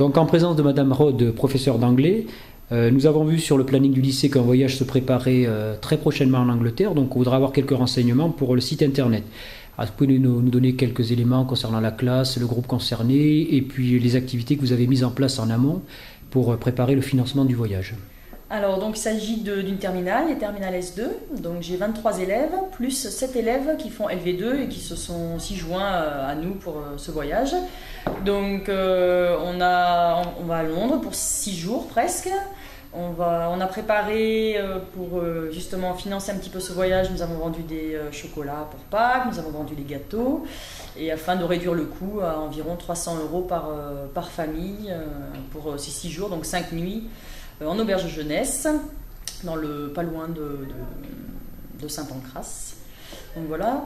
Donc en présence de Madame Rode, professeure d'anglais, nous avons vu sur le planning du lycée qu'un voyage se préparait très prochainement en Angleterre, donc on voudra avoir quelques renseignements pour le site internet. Alors, vous pouvez nous donner quelques éléments concernant la classe, le groupe concerné et puis les activités que vous avez mises en place en amont pour préparer le financement du voyage. Alors, donc, il s'agit d'une terminale, les terminales S2. Donc, j'ai 23 élèves, plus 7 élèves qui font LV2 et qui se sont aussi joints à nous pour ce voyage. Donc, on va à Londres pour 6 jours presque. On a préparé pour justement financer un petit peu ce voyage. Nous avons vendu des chocolats pour Pâques, nous avons vendu des gâteaux. Et afin de réduire le coût à environ 300 € par famille pour ces 6 jours, donc 5 nuits. En auberge de jeunesse, pas loin de Saint-Pancras. Donc voilà.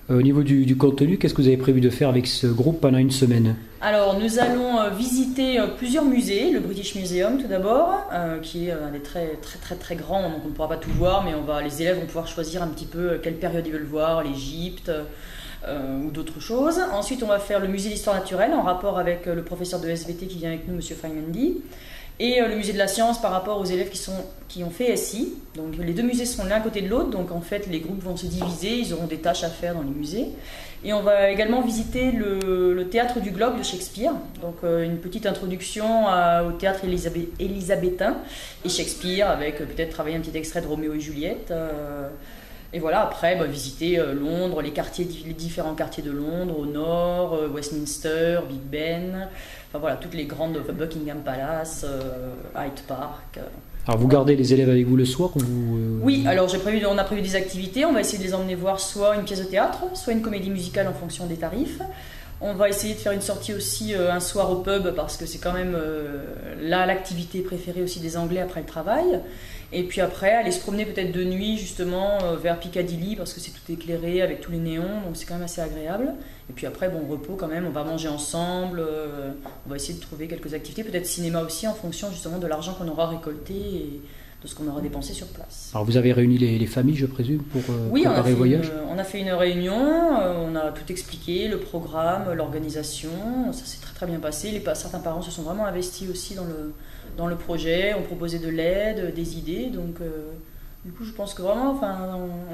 Au niveau du contenu, qu'est-ce que vous avez prévu de faire avec ce groupe pendant une semaine? Alors nous allons visiter plusieurs musées, le British Museum tout d'abord, qui est un des très grands, donc on ne pourra pas tout voir, mais les élèves vont pouvoir choisir un petit peu quelle période ils veulent voir, l'Égypte ou d'autres choses. Ensuite on va faire le musée d'histoire naturelle en rapport avec le professeur de SVT qui vient avec nous, M. Faimendi. Et le musée de la science par rapport aux élèves qui ont fait SI. Donc les deux musées sont l'un à côté de l'autre, donc en fait les groupes vont se diviser, ils auront des tâches à faire dans les musées. Et on va également visiter le théâtre du Globe de Shakespeare, donc une petite introduction au théâtre élisabétain et Shakespeare, avec peut-être travailler un petit extrait de Roméo et Juliette. Et voilà, après, visiter Londres, les différents quartiers de Londres, au nord, Westminster, Big Ben, enfin voilà, toutes les grandes, Buckingham Palace, Hyde Park. Alors vous gardez les élèves avec vous le soir ou Oui, alors on a prévu des activités, on va essayer de les emmener voir soit une pièce de théâtre, soit une comédie musicale en fonction des tarifs. On va essayer de faire une sortie aussi un soir au pub parce que c'est quand même l'activité préférée aussi des Anglais après le travail. Et puis après, aller se promener peut-être de nuit justement vers Piccadilly parce que c'est tout éclairé avec tous les néons, donc c'est quand même assez agréable. Et puis après, repos quand même, on va manger ensemble, on va essayer de trouver quelques activités, peut-être cinéma aussi en fonction justement de l'argent qu'on aura récolté et de ce qu'on aura dépensé sur place. Alors vous avez réuni les familles, je présume, pour préparer le voyage? On a fait une réunion, on a tout expliqué, le programme, l'organisation, ça s'est très bien passé. Certains parents se sont vraiment investis aussi dans le projet, ont proposé de l'aide, des idées, donc du coup je pense que vraiment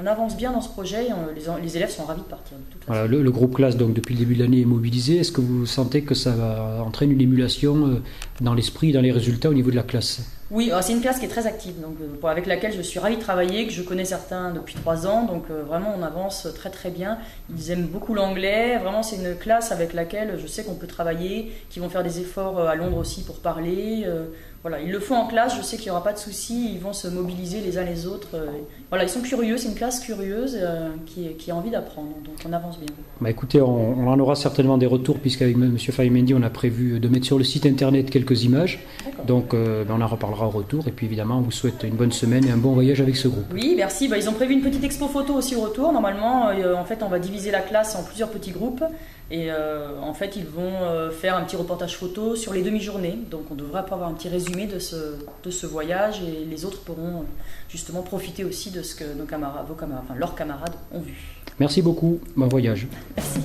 on avance bien dans ce projet et les élèves sont ravis de partir. De toute façon. Voilà, le groupe classe donc depuis le début de l'année est mobilisé. Est-ce que vous sentez que ça va entraîner une émulation dans l'esprit, dans les résultats au niveau de la classe? Oui, c'est une classe qui est très active, donc, avec laquelle je suis ravie de travailler, que je connais certains depuis 3 ans, donc vraiment on avance très bien. Ils aiment beaucoup l'anglais, vraiment c'est une classe avec laquelle je sais qu'on peut travailler, qui vont faire des efforts à Londres aussi pour parler. Voilà, ils le font en classe, je sais qu'il n'y aura pas de souci, ils vont se mobiliser les uns les autres. Voilà, ils sont curieux, c'est une classe curieuse qui a envie d'apprendre, donc on avance bien. Écoutez, on en aura certainement des retours puisqu'avec M. Faimendi on a prévu de mettre sur le site internet quelques images. Donc on en reparlera au retour et puis évidemment on vous souhaite une bonne semaine et un bon voyage avec ce groupe. Oui, merci. Ils ont prévu une petite expo photo aussi au retour. Normalement, en fait, on va diviser la classe en plusieurs petits groupes et en fait, ils vont faire un petit reportage photo sur les demi-journées. Donc, on devrait avoir un petit résumé de ce voyage et les autres pourront justement profiter aussi de ce que leurs camarades ont vu. Merci beaucoup. Bon voyage. Merci.